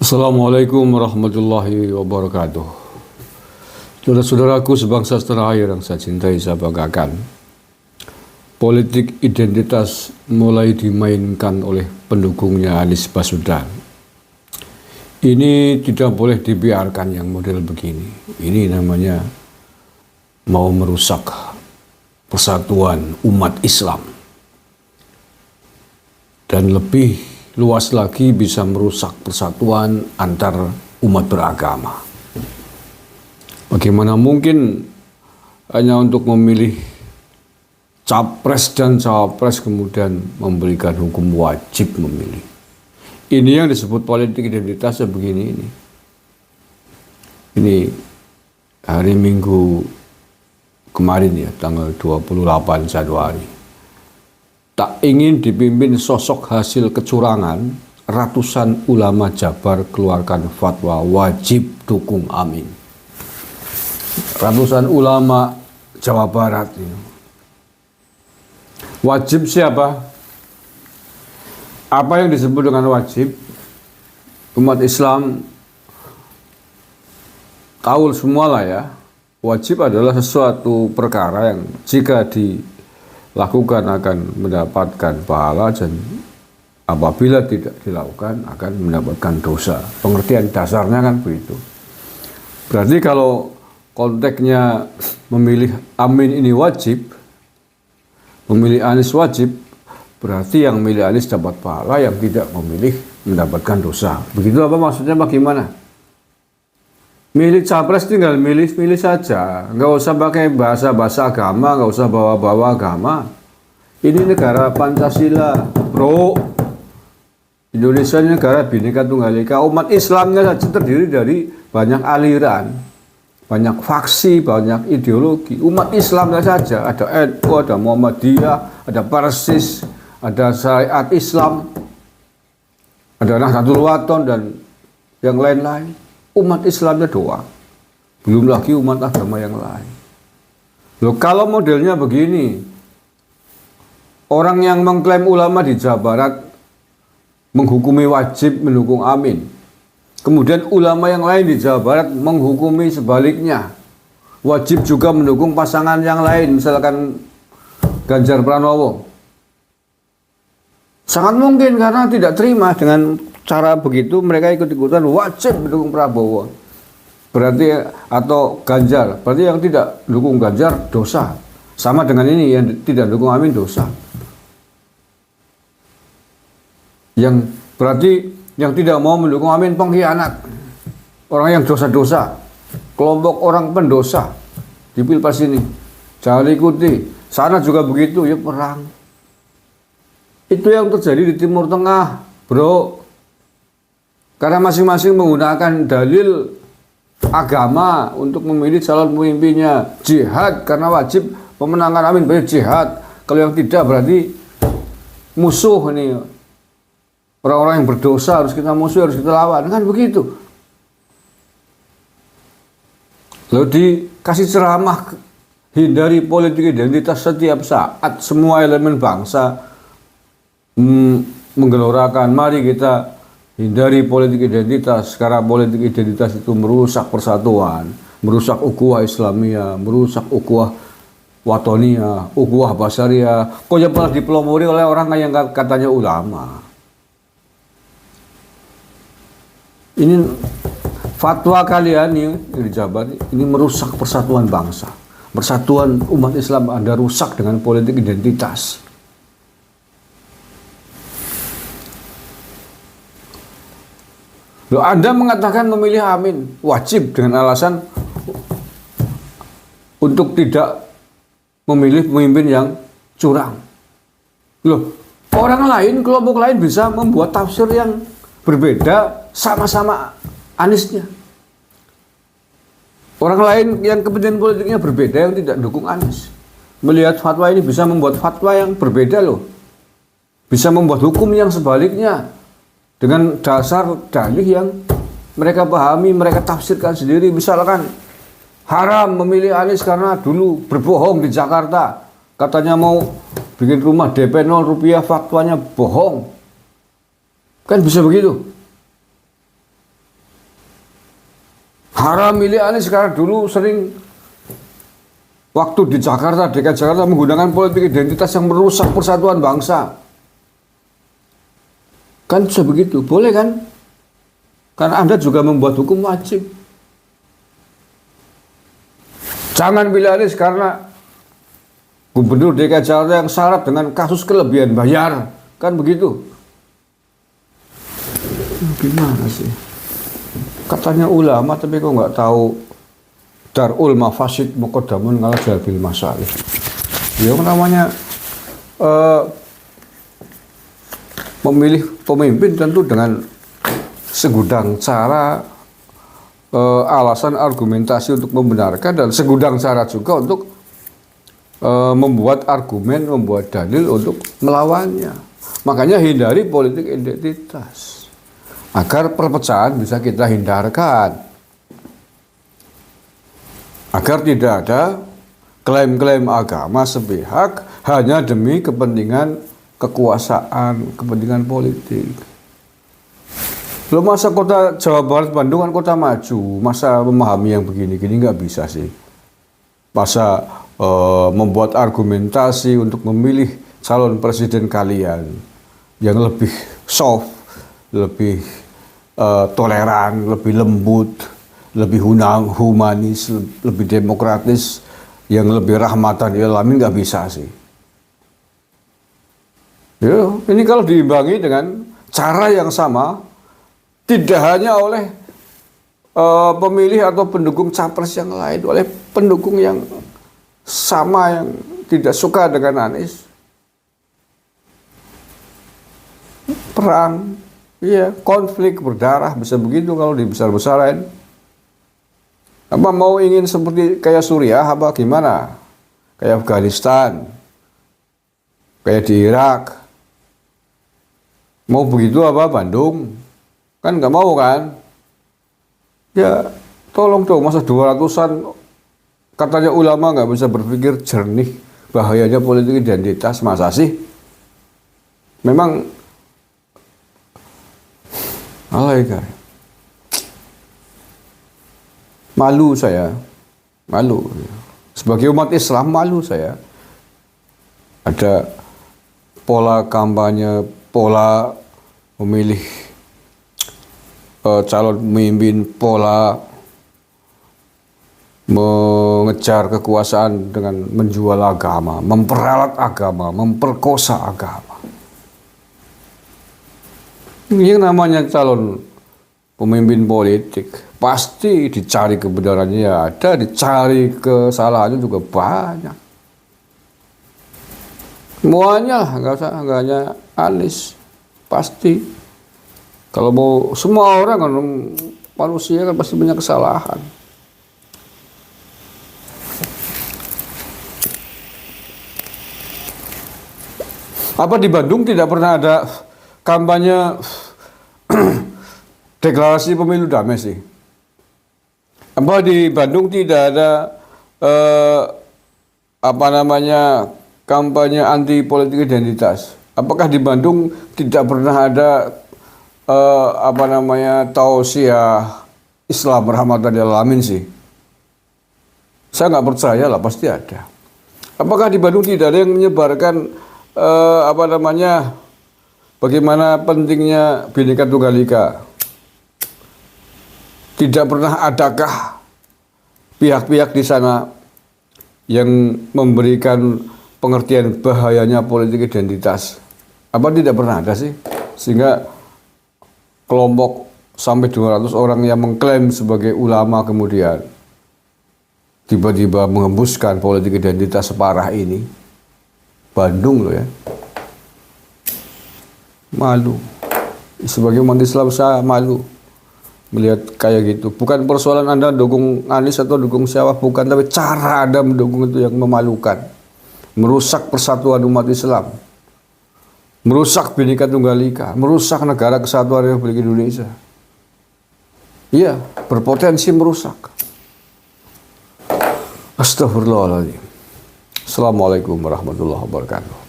Assalamualaikum warahmatullahi wabarakatuh. Saudara-saudaraku sebangsa setanah air yang saya cintai, saya banggakan. Politik identitas mulai dimainkan oleh pendukungnya Anies Baswedan. Ini tidak boleh dibiarkan yang model begini. Ini namanya mau merusak persatuan umat Islam. Dan lebih luas lagi bisa merusak persatuan antar umat beragama. Bagaimana mungkin hanya untuk memilih capres dan cawapres kemudian memberikan hukum wajib memilih. Ini yang disebut politik identitas begini ini. Ini hari Minggu kemarin ya, tanggal 28 Januari. Tak ingin dipimpin sosok hasil kecurangan, ratusan ulama Jabar keluarkan fatwa wajib dukung Amin. Ratusan ulama Jawa Barat ini. Wajib siapa? Apa yang disebut dengan wajib? Umat Islam tahu semualah ya. Wajib adalah sesuatu perkara yang jika dilakukan akan mendapatkan pahala dan apabila tidak dilakukan akan mendapatkan dosa. Pengertian dasarnya kan begitu. Berarti kalau konteksnya memilih Amin ini wajib, memilih Anies wajib, berarti yang memilih Anies dapat pahala, yang tidak memilih mendapatkan dosa. Begitu apa maksudnya, bagaimana? Milih capres tinggal milih saja, nggak usah pakai bahasa agama, nggak usah bawa-bawa agama. Ini negara Pancasila, bro. Indonesia ini negara Bhinneka Tunggal Ika. Umat Islamnya saja terdiri dari banyak aliran, banyak faksi, banyak ideologi. Umat Islamnya saja ada NU, ada Muhammadiyah, ada Persis, ada Syariat Islam, ada Nahdlatul Wathon dan yang lain-lain. Umat Islamnya doang, belum lagi umat agama yang lain. Loh, kalau modelnya begini, orang yang mengklaim ulama di Jawa Barat menghukumi wajib mendukung Amin, kemudian ulama yang lain di Jawa Barat menghukumi sebaliknya, wajib juga mendukung pasangan yang lain, misalkan Ganjar Pranowo. Sangat mungkin karena tidak terima dengan cara begitu, mereka ikut-ikutan wajib mendukung Prabowo. Berarti atau Ganjar, berarti yang tidak dukung Ganjar dosa. Sama dengan ini, yang tidak dukung Amin dosa. Yang berarti yang tidak mau mendukung Amin pengkhianat. Orang yang dosa-dosa, kelompok orang pendosa di Pilpres ini. Jangan ikuti. Sana juga begitu, ya perang. Itu yang terjadi di Timur Tengah, bro. Karena masing-masing menggunakan dalil agama untuk memilih calon pemimpinnya. Jihad karena wajib pemenangan Amin berarti jihad. Kalau yang tidak berarti musuh ini. Orang-orang yang berdosa harus kita musuh, harus kita lawan. Kan begitu. Lalu dikasih ceramah, hindari politik identitas setiap saat. Semua elemen bangsa menggelorakan, mari kita hindari politik identitas, karena politik identitas itu merusak persatuan, merusak ukhuwah Islamiyah, merusak ukhuwah Watoniyah, ukhuwah Basyariah. Kok yang pernah dipelopori oleh orang yang katanya ulama. Ini fatwa kalian ini di Jabar, ini merusak persatuan bangsa. Persatuan umat Islam Anda rusak dengan politik identitas. Loh, Anda mengatakan memilih Amin wajib dengan alasan untuk tidak memilih pemimpin yang curang. Loh, orang lain, kelompok lain bisa membuat tafsir yang berbeda sama-sama Aniesnya. Orang lain yang kepentingan politiknya berbeda, yang tidak dukung Anies, melihat fatwa ini bisa membuat fatwa yang berbeda loh. Bisa membuat hukum yang sebaliknya. Dengan dasar dalih yang mereka pahami, mereka tafsirkan sendiri. Misalkan haram memilih Anies karena dulu berbohong di Jakarta. Katanya mau bikin rumah DP 0 rupiah, faktanya bohong. Kan bisa begitu. Para milik Anies sekarang dulu sering waktu di Jakarta, DKI Jakarta menggunakan politik identitas yang merusak persatuan bangsa. Kan bisa begitu, boleh kan? Karena Anda juga membuat hukum wajib. Jangan pilih Anies karena Gubernur DKI Jakarta yang syarat dengan kasus kelebihan bayar. Kan begitu? Gimana sih? Katanya ulama, tapi kok nggak tahu Darul Mafasid Muqaddamun ala Jalbil Masalih. Ya namanya memilih pemimpin tentu dengan segudang cara, alasan, argumentasi untuk membenarkan, dan segudang cara juga untuk membuat argumen, membuat dalil untuk melawannya. Makanya hindari politik identitas agar perpecahan bisa kita hindarkan, agar tidak ada klaim-klaim agama sepihak hanya demi kepentingan kekuasaan, kepentingan politik. Lo masa kota Jawa Barat, Bandung kan kota maju, masa memahami yang begini-gini nggak bisa sih. Masa membuat argumentasi untuk memilih calon presiden kalian yang lebih soft, lebih toleran, lebih lembut, lebih humanis, lebih demokratis, yang lebih rahmatan lil alamin, nggak bisa sih. Ya, ini kalau diimbangi dengan cara yang sama, tidak hanya oleh pemilih atau pendukung capres yang lain, oleh pendukung yang sama yang tidak suka dengan Anies, perang, iya, konflik berdarah, bisa begitu kalau dibesar-besarin. Apa mau ingin seperti kayak Suriah apa gimana? Kayak Afghanistan, kayak di Irak. Mau begitu apa Bandung? Kan nggak mau kan? Ya tolong dong, masa 200-an katanya ulama nggak bisa berpikir jernih, bahayanya politik identitas, masa sih? Memang alay kan? Malu saya, malu. Sebagai umat Islam malu saya. Ada pola kampanye, pola memilih calon pemimpin, pola mengejar kekuasaan dengan menjual agama, memperalat agama, memperkosa agama. Ini yang namanya calon pemimpin politik, pasti dicari kebenarannya ya ada, dicari kesalahannya juga banyak. Semuanya lah, nggak hanya Anies, pasti. Kalau mau semua orang kan manusia kan pasti punya kesalahan. Apa di Bandung tidak pernah ada kampanye deklarasi pemilu damai sih? Apa di Bandung tidak ada kampanye anti politik identitas? Apakah di Bandung tidak pernah ada tausiah Islam rahmatan lil alamin sih? Saya nggak percaya lah, pasti ada. Apakah di Bandung tidak ada yang menyebarkan bagaimana pentingnya Bhinneka Tunggal Ika? Tidak pernah adakah pihak-pihak di sana yang memberikan pengertian bahayanya politik identitas? Apa tidak pernah ada sih? Sehingga kelompok sampai 200 orang yang mengklaim sebagai ulama kemudian tiba-tiba mengembuskan politik identitas separah ini. Bandung loh ya. Malu. Sebagai umat Islam saya malu melihat kayak gitu. Bukan persoalan Anda dukung Anies atau dukung siapa, bukan, tapi cara Anda mendukung itu yang memalukan. Merusak persatuan umat Islam. Merusak Bhinneka Tunggal Ika, merusak negara kesatuan Republik Indonesia. Iya, berpotensi merusak. Astagfirullahaladzim. Assalamualaikum warahmatullahi wabarakatuh.